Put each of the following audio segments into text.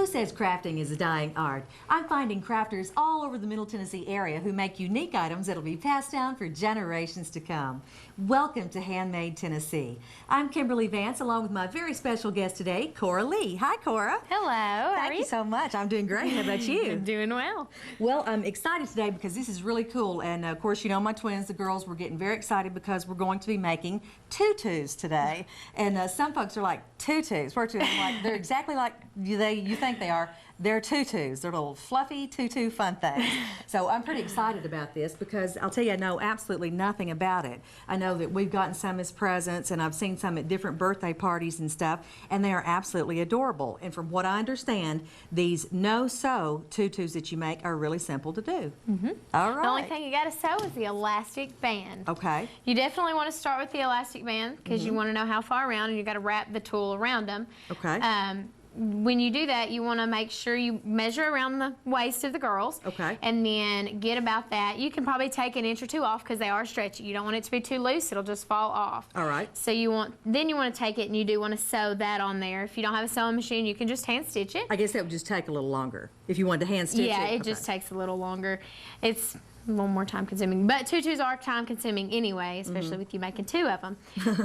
Who says crafting is a dying art? I'm finding crafters all over the Middle Tennessee area who make unique items that'll be passed down for generations to come. Welcome to HandMade Tennessee. I'm Kimberly Vance along with my very special guest today, Cora Lee. Hi, Cora. Hello. How are Thank you so much. I'm doing great. How about you? I'm doing well. Well, I'm excited today because this is really cool. And of course, you know my twins, the girls, were getting very excited because we're going to be making tutus today. And some folks are like, tutus? Where tutus? I'm like, they're exactly like you think they are. They're tutus. They're little fluffy tutu fun things. So I'm pretty excited about this because I'll tell you, I know absolutely nothing about it. I know that we've gotten some as presents and I've seen some at different birthday parties and stuff, and they are absolutely adorable. And from what I understand, these no-sew tutus that you make are really simple to do. All right. The only thing you got to sew is the elastic band. Okay. You definitely want to start with the elastic band because you want to know how far around, and you got to wrap the tool around them. Okay. When you do that, you want to make sure you measure around the waist of the girls. Okay. And then get about that. You can probably take an inch or two off because they are stretchy. You don't want it to be too loose; it'll just fall off. All right. So you want to take it and you do want to sew that on there. If you don't have a sewing machine, you can just hand stitch it. I guess that would just take a little longer if you wanted to hand stitch it. Yeah, it just takes a little longer. It's a little more time consuming, but tutus are time consuming anyway, especially with you making two of them.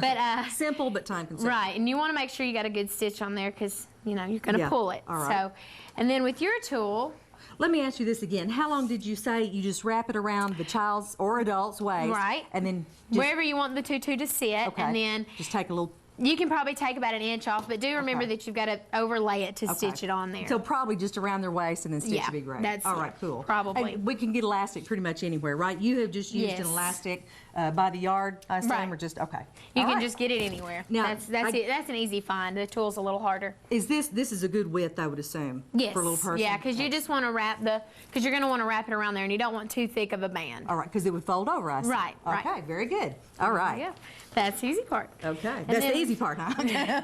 But simple but time consuming. Right, and you want to make sure you got a good stitch on there because you know you're going to pull it. All right. So, and then with your tool. Let me ask you this again. How long did you say you just wrap it around the child's or adult's waist? Right. And then just, wherever you want the tutu to sit, okay, and then just take a little. You can probably take about an inch off, but do remember that you've got to overlay it to stitch it on there. So probably just around their waist and then stitch would be great. That's all right, cool. Probably. And we can get elastic pretty much anywhere, right? You have just used an elastic by the yard, I assume, or just, okay. You can just get it anywhere. Now, that's it. That's an easy find. The tool's a little harder. Is this is a good width, I would assume, yes. for a little person? Yeah, because you just want to wrap because you're going to want to wrap it around there, and you don't want too thick of a band. All right, because it would fold over, I see. Right, right. Okay, very good. All right. Yeah, that's the easy part. Okay, that's the easy part, huh? Okay.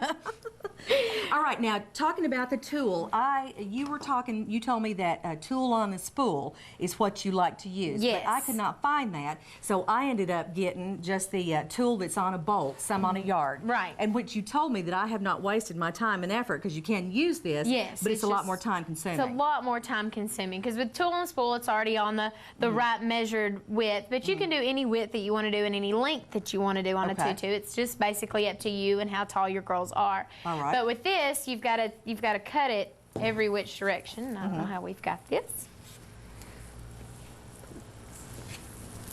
All right, now talking about the tool, you told me that a tool on the spool is what you like to use. Yes. But I could not find that, so I ended up getting just the tool that's on a bolt, some on a yard. Right. And which you told me that I have not wasted my time and effort because you can use this, yes, but it's a lot more time consuming. It's a lot more time consuming because with tool and spool, it's already on the right measured width, but you can do any width that you want to do and any length that you want to do on a tutu. It's just basically up to you and how tall your girls are. All right. But with this, you've got to cut it every which direction. I don't know how we've got this.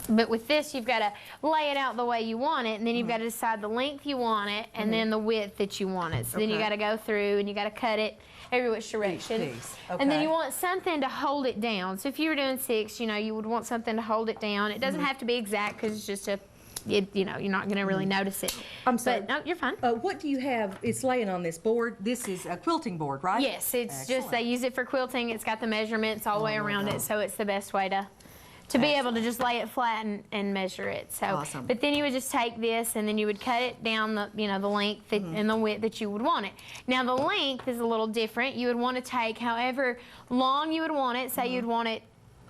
But with this, you've got to lay it out the way you want it, and then you've got to decide the length you want it, and then the width that you want it. So then you got to go through and you got to cut it every which direction. Piece. Okay. And then you want something to hold it down. So if you were doing 6, you know, you would want something to hold it down. It doesn't have to be exact because it's just you know, you're not going to really notice it. I'm sorry. But no, you're fine. What do you have? It's laying on this board. This is a quilting board, right? Yes, it's just they use it for quilting. It's got the measurements all the way around it, so it's the best way to be able to just lay it flat and measure it. So, awesome. But then you would just take this and then you would cut it down the the length and the width that you would want it. Now the length is a little different. You would want to take however long you would want it. Say you'd want it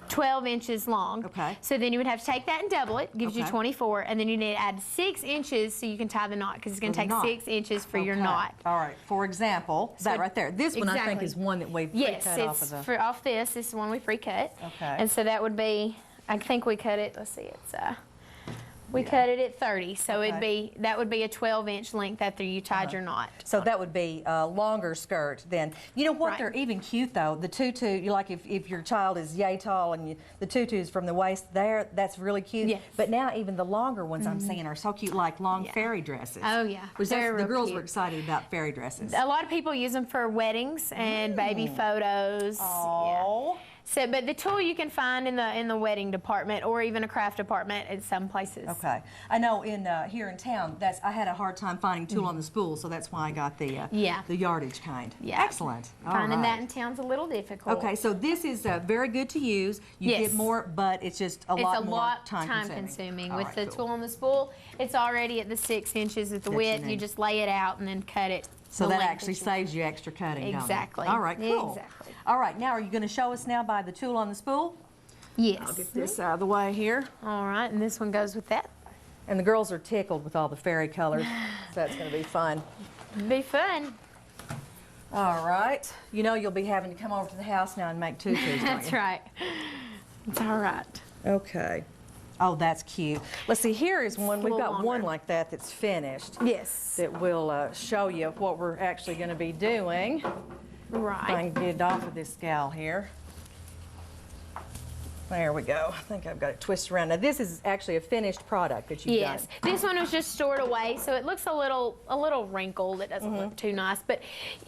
12 inches long. Okay. So then you would have to take that and double it, gives you 24, and then you need to add 6 inches so you can tie the knot because it's going to take 6 inches for your knot. All right. For example, that right there. This one I think is one that we've pre-cut off of the. Yes, off this. This is one we pre-cut. Okay. And so that would be, I think we cut it. Let's see, it's we cut it at 30, so that would be a 12-inch length after you tied your knot. So that would be a longer skirt then. You know what? They're even cute though. The tutu, you like if your child is yay tall and the tutus from the waist there, that's really cute. Yes. But now even the longer ones I'm seeing are so cute, like long fairy dresses. Oh yeah, The girls were excited about fairy dresses. A lot of people use them for weddings and baby photos. Oh. Yeah. So, but the tool you can find in the wedding department or even a craft department at some places. Okay, I know here in town I had a hard time finding tool on the spool, so that's why I got the yardage kind. Yeah, excellent. Finding that in town's a little difficult. Okay, so this is very good to use. You get more, but it's just a lot more time consuming. With the tool on the spool, it's already at the 6 inches at the width. You just lay it out and then cut it. So that actually saves you extra cutting. Exactly. All right, cool. Exactly. All right, now are you going to show us now by the tool on the spool? Yes. I'll get this out of the way here. All right, and this one goes with that. And the girls are tickled with all the fairy colors, so that's going to be fun. Be fun. All right. You know you'll be having to come over to the house now and make tutus, don't you? That's right. It's all right. Okay. Oh, that's cute. Let's see, here is one. We've got longer. one like that that's finished. Yes. That will show you what we're actually going to be doing. If I Right. can get it off of this gal here. There we go. I think I've got it twisted around. Now this is actually a finished product that you've Yes. done. This one was just stored away, so it looks a little wrinkled. It doesn't look too nice. But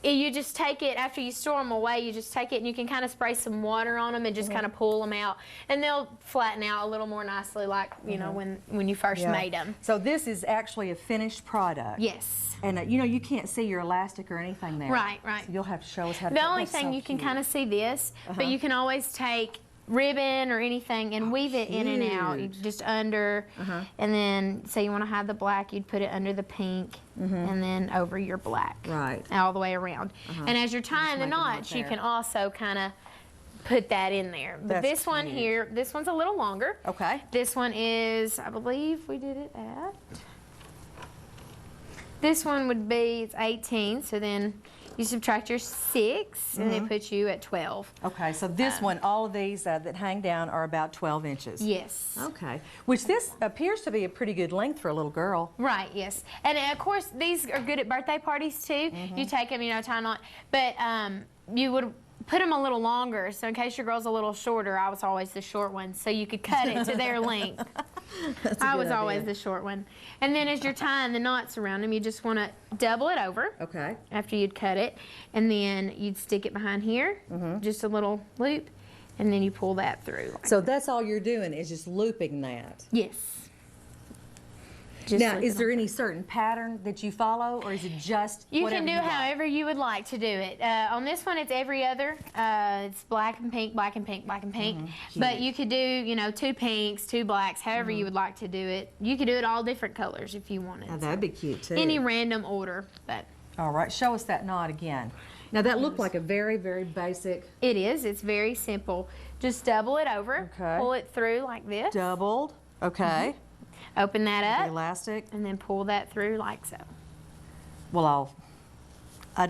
you just take it, after you store them away, you just take it and you can kind of spray some water on them and just kind of pull them out. And they'll flatten out a little more nicely like, you know, when you first made them. So this is actually a finished product. Yes. And you know, you can't see your elastic or anything there. Right, right. So you'll have to show us how to The cut. only That's thing so you can cute. kind of see this, but you can always take ribbon or anything and weave it in and out. You cute. just under, and then say you want to hide the black, you'd put it under the pink, and then over your black. Right. All the way around. And as you're tying the make a knot knots, you there. can also kind of put that in there. But That's this one cute. here, this one's a little longer. Okay. This one is, I believe we did it at, this one would be, it's 18, so then you subtract your 6, and they put you at 12. Okay, so this one, all of these that hang down are about 12 inches. Yes. Okay, which this appears to be a pretty good length for a little girl. Right, yes. And of course, these are good at birthday parties too. You take them, you know, tie a knot. But you would put them a little longer, so in case your girl's a little shorter, I was always the short one, so you could cut it to their length. That's a I good was always idea. the short one. And then as you're tying the knots around them, you just want to double it over. Okay. After you'd cut it, and then you'd stick it behind here, just a little loop, and then you pull that through. So that's all you're doing is just looping that. Yes. Just Now, loop is it there any certain pattern that you follow, or is it just You whatever can do you like? however you would like to do it. On this one, it's every other. It's black and pink, black and pink, black and pink. But Cute. you could do, you know, 2 pinks, 2 blacks, however you would like to do it. You could do it all different colors if you wanted. Now, that'd be cute too. Any random order, but All right, show us that knot again. Now that looked like a very, very basic it is. It's very simple. Just double it over, Okay. pull it through like this, doubled. Okay. open that The up, elastic. and then pull that through like so. Well,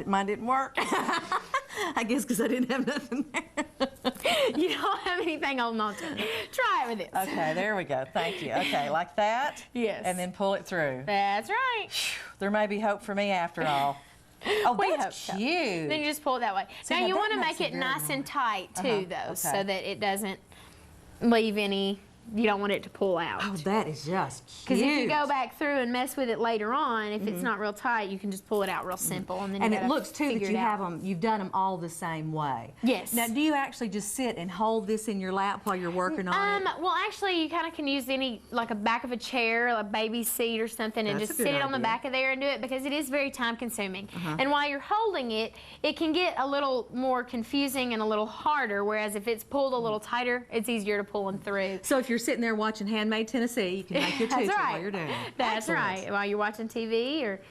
mine didn't work. I guess because I didn't have nothing there. You don't have anything holding on to it. Try it with this. Okay, there we go. Thank you. Okay, like that. Yes. And then pull it through. That's right. There may be hope for me after all. Oh, We that's hope so. cute. Then you just pull it that way. See, now now you that want to makes make it it very nice and nice. tight too, though, so okay. that it doesn't leave any. You don't want it to pull out. Oh, that is just cute. Because if you go back through and mess with it later on, if it's not real tight, you can just pull it out real simple, and then And you it gotta looks too that figure you it have out. them. You've done them all the same way. Yes. Now, do you actually just sit and hold this in your lap while you're working on it? Well, actually, you kind of can use any, like a back of a chair, a baby seat or something, and That's just a good sit it on the idea. back of there and do it, because it is very time consuming. And while you're holding it, it can get a little more confusing and a little harder, whereas if it's pulled a little tighter, it's easier to pull them through. So if you're sitting there watching HandMade Tennessee, you can make your tutu That's right. while you're doing it. That's Excellent. right. While you're watching TV or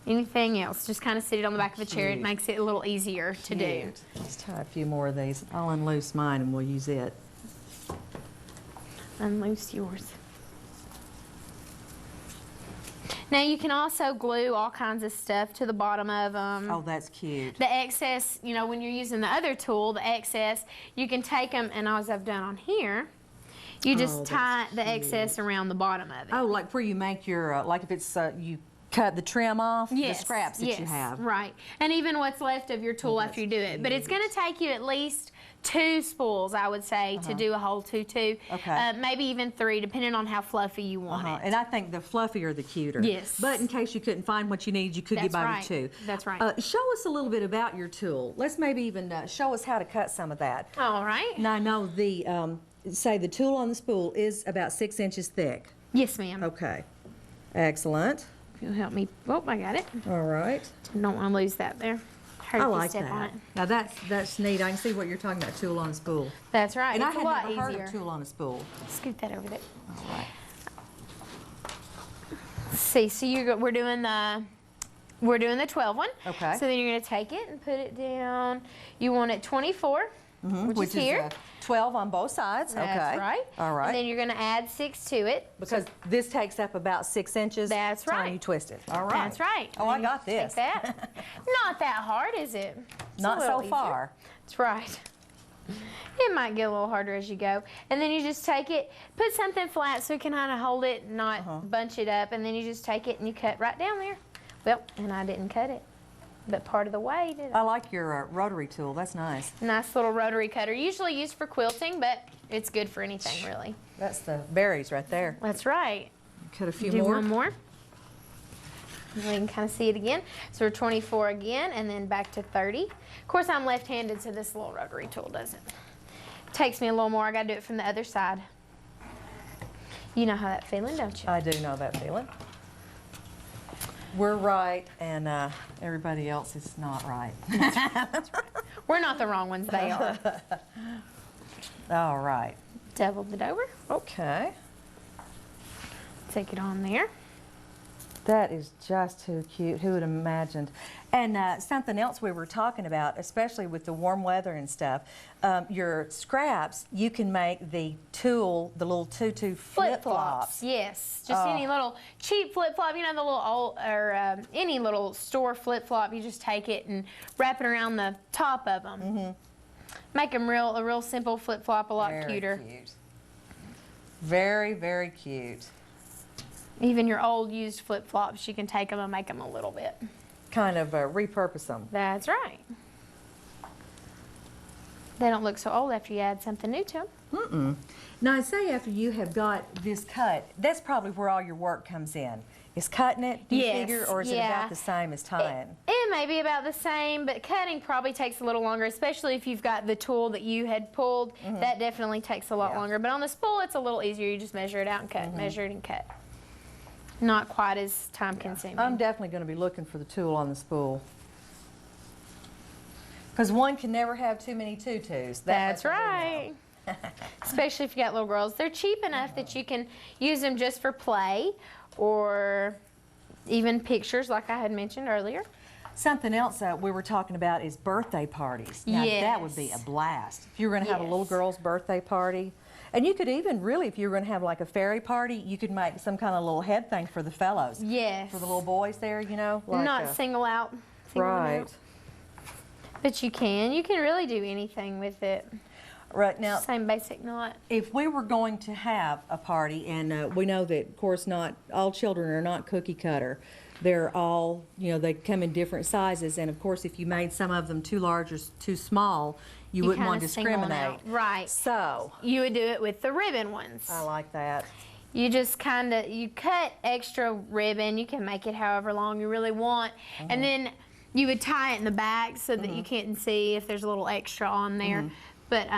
anything else, just kind of sit it on the back of a chair. It Cute. makes it a little easier to do. Cute. Let's tie a few more of these. I'll unloose mine and we'll use it. Unloose yours. Now you can also glue all kinds of stuff to the bottom of them. Oh, that's cute. The excess, you know, when you're using the other tool, the excess, you can take them, and as I've done on here, you Oh, just that's tie the excess around the bottom of it. Oh, like where you make your, like if it's, you cut the trim off, Yes, the scraps that yes, you have. right. And even what's left of your tool after you do it. But it's going to take you at least 2 spools, I would say, to do a whole tutu. Okay. Maybe even 3, depending on how fluffy you want it. And I think the fluffier, the cuter. Yes. But in case you couldn't find what you needed, you could get That's by right. with 2. That's right. Show us a little bit about your tool. Let's maybe even show us how to cut some of that. All right. Now I know the, say the tool on the spool is about 6 inches thick. Yes, ma'am. Okay. Excellent. If you'll help me. Oh, I got it. All right. Don't want to lose that there. Hurt I if you like step on that. it. Now that's neat. I can see what you're talking about, tool on a spool. That's right. And it's I a had lot never heard easier. of tool on a spool. Scoot that over there. All right. See, so we're doing the 12 one. Okay. So then you're going to take it and put it down. You want it 24, which is here. 12 on both sides. That's okay. right. All right. And then you're going to add 6 to it. Because this takes up about 6 inches. That's right. Time you twist it. All right. That's right. Oh, I got this. Take that. Not that hard, is it? It's Not a little so far. That's right. It might get a little harder as you go. And then you just take it, put something flat so you can kind of hold it and not bunch it up. And then you just take it and you cut right down there. Well, and I didn't cut it, but part of the way, did I? I like your rotary tool. That's nice. Nice little rotary cutter. Usually used for quilting, but it's good for anything, really. That's the berries right there. That's right. Cut a few Do more. one more. And we can kind of see it again. So we're 24 again, and then back to 30. Of course, I'm left-handed, so this little rotary tool doesn't. Takes me a little more. I got to do it from the other side. You know how that feeling, don't you? I do know that feeling. We're right, and everybody else is not right. We're not the wrong ones. They are. All right. Doubled it over. Okay. Take it on there. That is just too cute. Who would have imagined? And something else we were talking about, especially with the warm weather and stuff, your scraps, you can make the tool, the little TuTu flip-flops. Yes, just any little cheap flip-flop, you know, the little old, or any little store flip-flop. You just take it and wrap it around the top of them. Make them a real simple flip-flop, a lot cuter. Very cute. Very, very cute. Even your old used flip-flops, you can take them and make them a little bit. Kind of repurpose them. That's right. They don't look so old after you add something new to them. Now, say after you have got this cut, that's probably where all your work comes in. Is cutting it, do you figure, or is it about the same as tying? It may be about the same, but cutting probably takes a little longer, especially if you've got the tool that you had pulled. That definitely takes a lot longer. But on the spool, it's a little easier. You just measure it out and cut, measure it and cut. Not quite as time consuming. I'm definitely going to be looking for the tool on the spool. Because one can never have too many tutus. That's right. Especially if you got little girls. They're cheap enough that you can use them just for play or even pictures like I had mentioned earlier. Something else we were talking about is birthday parties. Now that would be a blast. If you were going to have a little girl's birthday party. And you could even really, if you were going to have like a fairy party, you could make some kind of little head thing for the fellows. Yes. For the little boys there, you know. Like not single out. Single right. Out. But you can. You can really do anything with it. Right now, same basic knot. If we were going to have a party, and we know that, of course, not all children are not cookie cutter. They're all, you know, they come in different sizes, and of course, if you made some of them too large or too small, you wouldn't want to discriminate. Right. So you would do it with the ribbon ones. I like that. You just kind of, you cut extra ribbon. You can make it however long you really want, and then you would tie it in the back so that you can't see if there's a little extra on there. But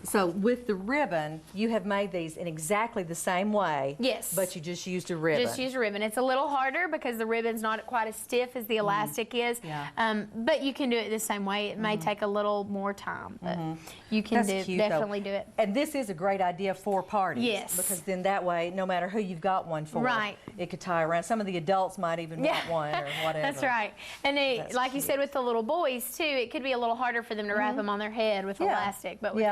so with the ribbon, you have made these in exactly the same way. Yes. But you just used a ribbon. Just use a ribbon. It's a little harder because the ribbon's not quite as stiff as the elastic is. Yeah. But you can do it the same way. It may take a little more time, but you can definitely do it. And this is a great idea for parties. Yes. Because then that way, no matter who you've got one for, it could tie around. Some of the adults might even want one or whatever. That's right. And like you said, with the little boys too, it could be a little harder for them to wrap them on their head with elastic. But with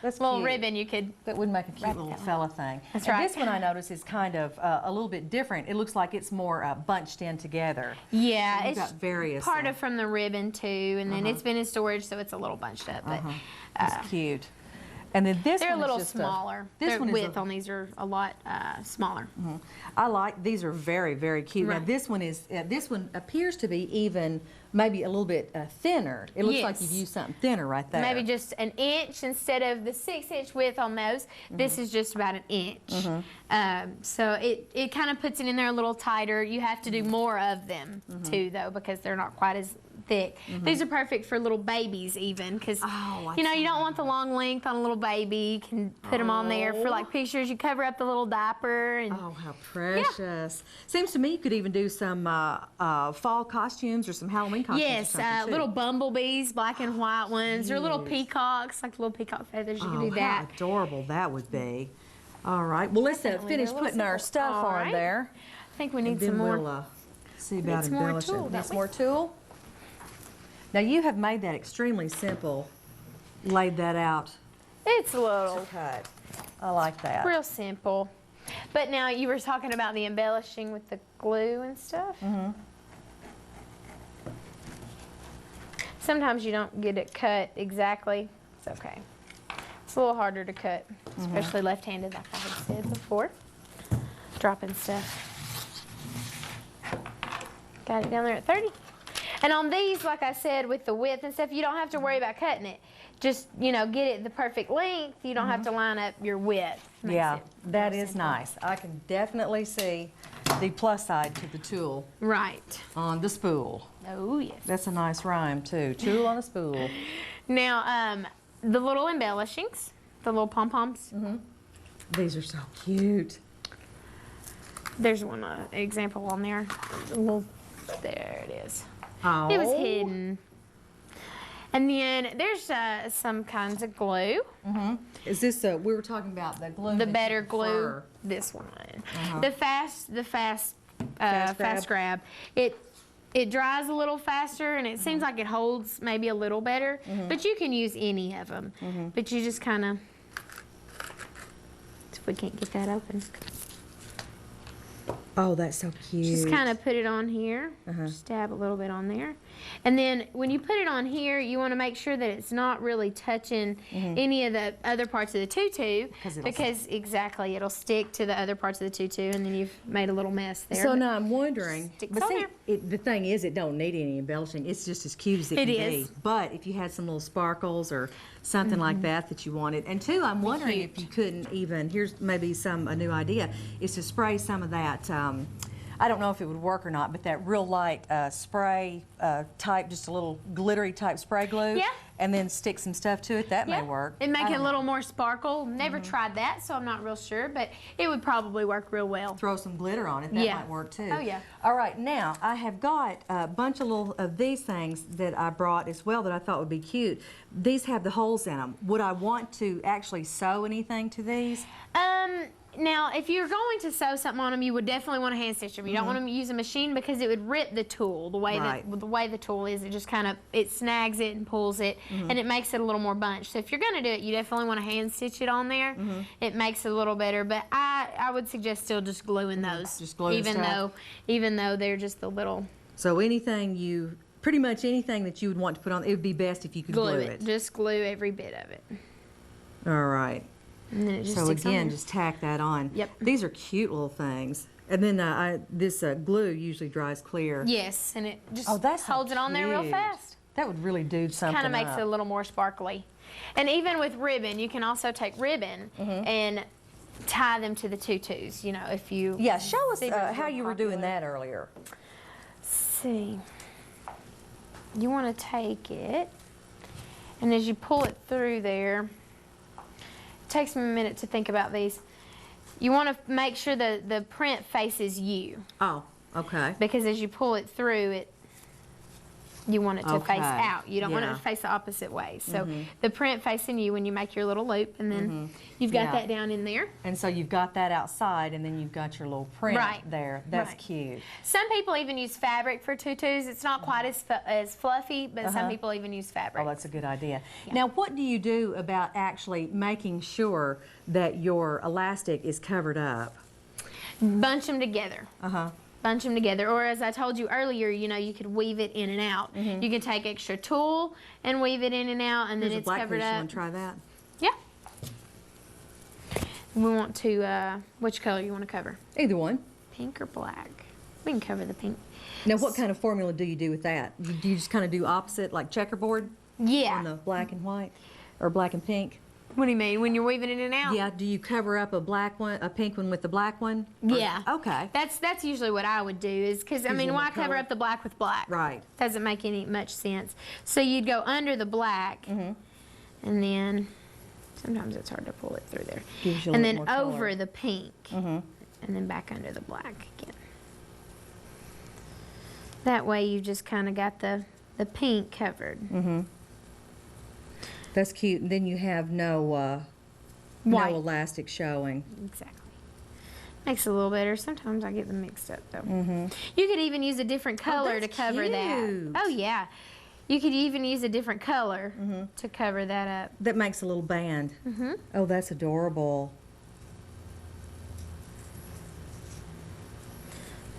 the little ribbon, you could. That would make a cute little fella thing. That's and right. This one I notice is kind of a little bit different. It looks like it's more bunched in together. Yeah, so it's got various part of from the ribbon too, and then it's been in storage, so it's a little bunched up. But it's cute. And then this they're one a little is just smaller. This one width on these are a lot smaller. I like these are very, very cute. Right. Now this one is this one appears to be even maybe a little bit thinner. It looks like you've used something thinner right there. Maybe just an inch instead of the 6-inch width on those. This is just about an inch. So it kind of puts it in there a little tighter. You have to do more of them too, though, because they're not quite as thick. These are perfect for little babies even because you know you don't want the long length on a little baby. You can put them on there for like pictures. You cover up the little diaper. And oh, how precious. Seems to me you could even do some fall costumes or some Halloween costumes. Yes, little bumblebees, black and white ones, or little peacocks, like little peacock feathers. You can do that. How adorable that would be. All right, well let's finish putting our stuff on there. I think we need some more. We'll see about some more embellishing. tool, Need some don't we? more tool? Now you have made that extremely simple, laid that out It's a little cut. I like that. real simple. But now you were talking about the embellishing with the glue and stuff. Sometimes you don't get it cut exactly. It's okay. It's a little harder to cut, especially left-handed, like I had said before. Dropping stuff. Got it down there at 30. And on these, like I said, with the width and stuff, you don't have to worry about cutting it. Just, you know, get it the perfect length. You don't have to line up your width. Makes Yeah, it that more is simple. nice. I can definitely see the plus side to the tulle Right. on the spool. Oh, yes. That's a nice rhyme too. Tulle on a spool. Now, the little embellishings, the little pom-poms. These are so cute. There's one example on there. A little, there it is. Oh. It was hidden. And then there's some kinds of glue. Is this we were talking about the glue? The that you better glue, prefer. this one. Uh-huh. The fast grab. It dries a little faster, and it seems like it holds maybe a little better. But you can use any of them. But you just kind of, if we can't get that open, Oh, that's so cute. just kind of put it on here. Just dab a little bit on there. And then when you put it on here, you want to make sure that it's not really touching any of the other parts of the tutu, because exactly, it'll stick to the other parts of the tutu, and then you've made a little mess there. So But now I'm wondering, sticks but on see, there. the thing is, it don't need any embellishing. It's just as cute as it It can is. be. But if you had some little sparkles or something like that you wanted, and two, I'm wondering if you couldn't even. Here's maybe a new idea is to spray some of that. I don't know if it would work or not, but that real light spray type, just a little glittery type spray glue. Yeah. And then stick some stuff to it. That may Yeah. work. It'd make I it a don't little know. more sparkle. Never tried that, so I'm not real sure, but it would probably work real well. Throw some glitter on it. That Yeah. might work too. Oh, yeah. All right, now I have got a bunch of little of these things that I brought as well that I thought would be cute. These have the holes in them. Would I want to actually sew anything to these? Now, if you're going to sew something on them, you would definitely want to hand stitch them. You don't want to use a machine because it would rip the tool. The way Right. the way the tool is, it just kind of snags it and pulls it, and it makes it a little more bunched. So if you're going to do it, you definitely want to hand stitch it on there. It makes it a little better, but I would suggest still just gluing those. Just glue the stuff? even though they're just the little So pretty much anything that you would want to put on, it would be best if you could glue it. Just glue every bit of it, All right. and then it just So sticks on again, there. just tack that on. Yep. These are cute little things. And then this glue usually dries clear. Yes, and it just Oh, that's so holds it on there real cute. fast. That would really do something Kind of makes up. it a little more sparkly. And even with ribbon, you can also take ribbon and tie them to the tutus, you know, if you... Yeah, show us See, they're how real you were doing popular. that earlier. See. You want to take it, and as you pull it through there, it takes me a minute to think about these. You want to make sure the print faces you, Oh, okay. because as you pull it through, you want it to face Okay. out. You don't want it Yeah. to face the opposite way. So the print facing you when you make your little loop, and then you've got Yeah. that down in there. And so you've got that outside, and then you've got your little print Right. there. That's Right. cute. Some people even use fabric for tutus. It's not quite as fluffy, but some people even use fabric. Oh, that's a good idea. Now, what do you do about actually making sure that your elastic is covered up? Bunch them together. Uh-huh. Bunch them together, or as I told you earlier, you know, you could weave it in and out. You can take extra tulle and weave it in and out, and Here's then a it's black covered piece. You up. want to try that? Yeah. We want to, which color you want to cover? Either one. Pink or black? We can cover the pink. Now, what kind of formula do you do with that? Do you just kind of do opposite, like checkerboard on Yeah. the black and white, or black and pink? What do you mean? When you're weaving it in and out? Yeah. Do you cover up a pink one with the black one? Or- Yeah. Okay. That's usually what I would do, is because, I Gives mean, you why more cover color. up the black with black? Right. Doesn't make much sense. So you'd go under the black, and then sometimes it's hard to pull it through there. Gives you a And little then more over color. the pink, and then back under the black again. That way you just kind of got the pink covered. That's cute. And then you have no White. elastic showing. Exactly. Makes it a little better. Sometimes I get them mixed up though. You could even use a different color to that's cover that. cute. Oh yeah. You could even use a different color to cover that up. That makes a little band. Oh, that's adorable.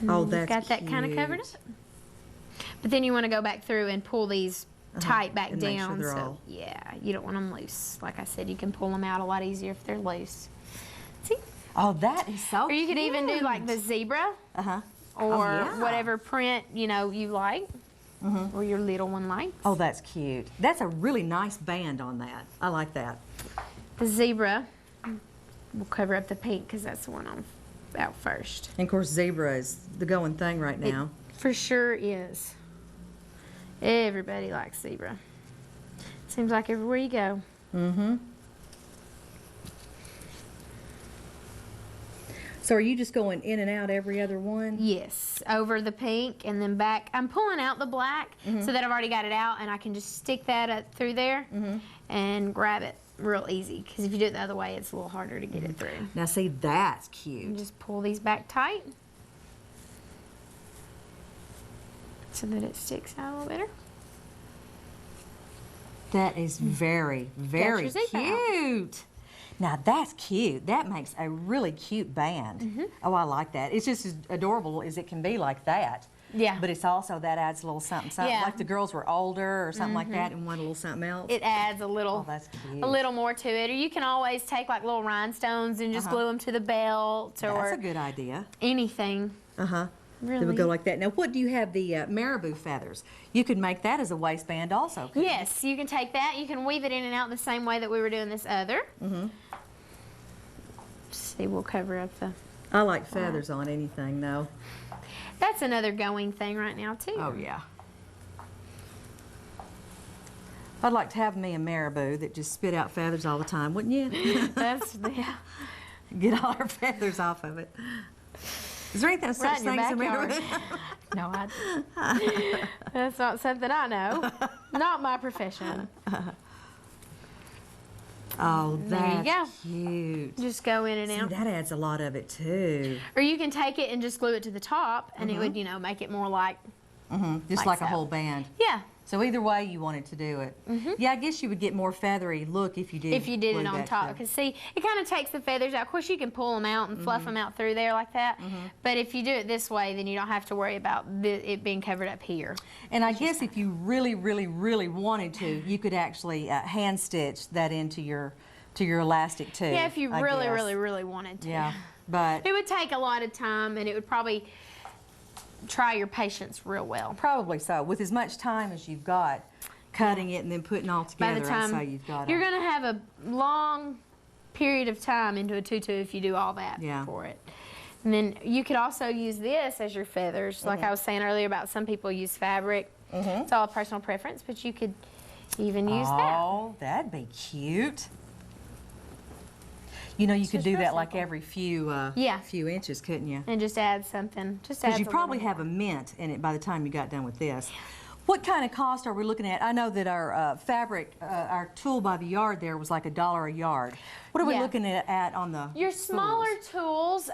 Oh, that's got that kind of covered up. But then you want to go back through and pull these tight back And make sure down. they're So all- yeah, you don't want them loose. Like I said, you can pull them out a lot easier if they're loose. See? Oh, that is so Or you could even do like the cute. zebra Uh-huh. or yeah. whatever print, you know, you like. Or your little one likes. Oh, that's cute. That's a really nice band on that. I like that. The zebra, we'll cover up the pink because that's the one on out first. And of course, zebra is the going thing right now. It for sure is. Everybody likes zebra. Seems like everywhere you go. So are you just going in and out every other one? Yes, over the pink and then back. I'm pulling out the black so that I've already got it out, and I can just stick that up through there and grab it real easy. Because if you do it the other way, it's a little harder to get it through. Now see, that's And cute. just pull these back tight so that it sticks out a little better. That is very, very your zebra out. cute. Now that's cute. That makes a really cute band. Oh, I like that. It's just as adorable as it can be like that. Yeah. But it's also, that adds a little something, something. Yeah. Like the girls were older or something like that and wanted a little something else. It adds a little, Oh, that's cute. a little more to it. Or you can always take like little rhinestones and just glue them to the belt That's or a good idea. anything. Uh-huh. Really. It would go like that. Now, what do you have the marabou feathers? You could make that as a waistband also. couldn't you? Yes, you can take that. You can weave it in and out the same way that we were doing this other. See, we'll cover up the... I like feathers on anything, though. That's another going thing right now, too. Oh, yeah. I'd like to have me a marabou that just spit out feathers all the time, wouldn't you? That's, yeah. Get all our feathers off of it. Is there anything such Right in your thing as a backyard. marabou? No, that's not something I know. Not my profession. Oh, There you that's go. cute. Just go in and See, out. that adds a lot of it, too. Or you can take it and just glue it to the top, and it would, you know, make it more like, Just Like like a so. whole band. yeah, So either way you wanted to do it. Yeah, I guess you would get more feathery look if you did. if you did glue it on that top. too. Because see, it kind of takes the feathers out. Of course, you can pull them out and fluff them out through there like that. But if you do it this way, then you don't have to worry about it being covered up here. And I guess if you really, really, really wanted to, you could actually hand stitch that into your elastic too. Yeah, if you I really, guess. really, really wanted to. Yeah, but It would take a lot of time, and it would probably try your patience real well. probably so. With as much time as you've got, cutting it and then putting all By together, the time I'd say you've got you're going to have a long period of time into a tutu if you do all that Yeah. for it. And then you could also use this as your feathers. Like I was saying earlier about some people use fabric. It's all a personal preference, but you could even use that. Oh, that'd be cute. You know, you could just do real that like simple. every few Yeah. few inches, couldn't you? And just add something. Just Because add you probably have a mint in it by the time you got done with this. What kind of cost are we looking at? I know that our fabric, our tulle by the yard there was like $1 a yard. What are we Yeah. looking at on the Your smaller tools? tools,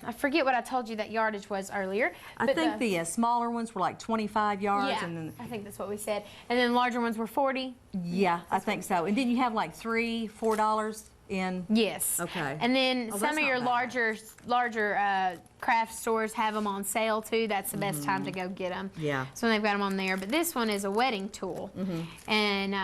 I forget what I told you that yardage was earlier. I but think the smaller ones were like 25 yards. yeah, And then, I think that's what we said. And then larger ones were 40. yeah, I think so. And then you have like $3, $4 in. Yes. Okay. And then Oh, some that's of your not bad. larger craft stores have them on sale too. That's the best time to go get them. Yeah. So they've got them on there. But this one is a wedding tool, and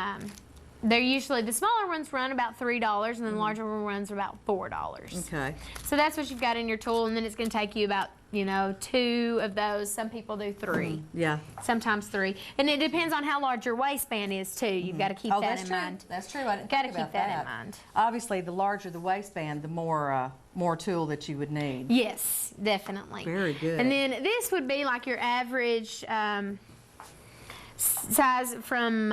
they're usually the smaller ones run about $3, and then the larger one runs about $4. Okay. So that's what you've got in your tool, and then it's going to take you about 2 of those. Some people do 3. Yeah. Sometimes 3, and it depends on how large your waistband is too. You've got to keep Oh, that that's in true. mind. That's true. I didn't Got to think keep about that in mind. Obviously, the larger the waistband, the more tool that you would need. Yes, definitely. Very good. And then this would be like your average size from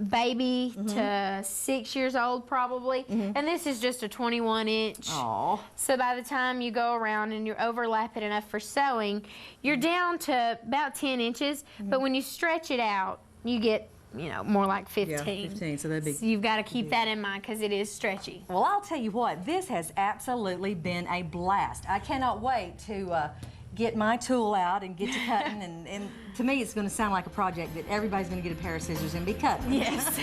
baby to 6 years old probably. And this is just a 21-inch. Oh. So by the time you go around and you overlap it enough for sewing, you're down to about 10 inches. But when you stretch it out, you get, more like 15. Yeah, 15. So that'd be. So you've got to keep that in mind because it is stretchy. Well, I'll tell you what, this has absolutely been a blast. I cannot wait to get my tool out and get to cutting, and to me it's going to sound like a project that everybody's going to get a pair of scissors and be cutting. Yes.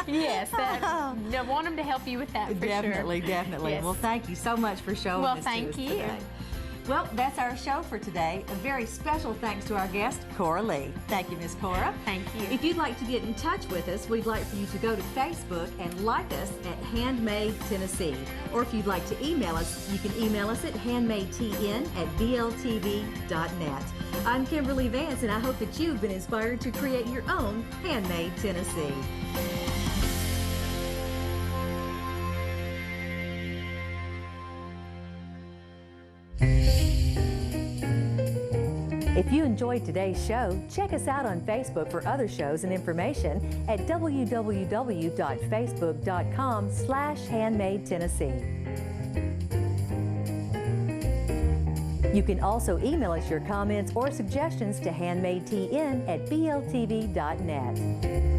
Yes. I want them to help you with that for Definitely, sure. definitely. Yes. Well, thank you so much for showing Well, this to thank us you. today. Well, that's our show for today. A very special thanks to our guest, Cora Lee. Thank you, Miss Cora. Thank you. If you'd like to get in touch with us, we'd like for you to go to Facebook and like us at HandMade Tennessee. Or if you'd like to email us, you can email us at handmadetn@bltv.net. I'm Kimberly Vance, and I hope that you've been inspired to create your own Handmade Tennessee. If you enjoyed today's show, check us out on Facebook for other shows and information at www.facebook.com/HandmadeTennessee. You can also email us your comments or suggestions to handmadetn@bltv.net.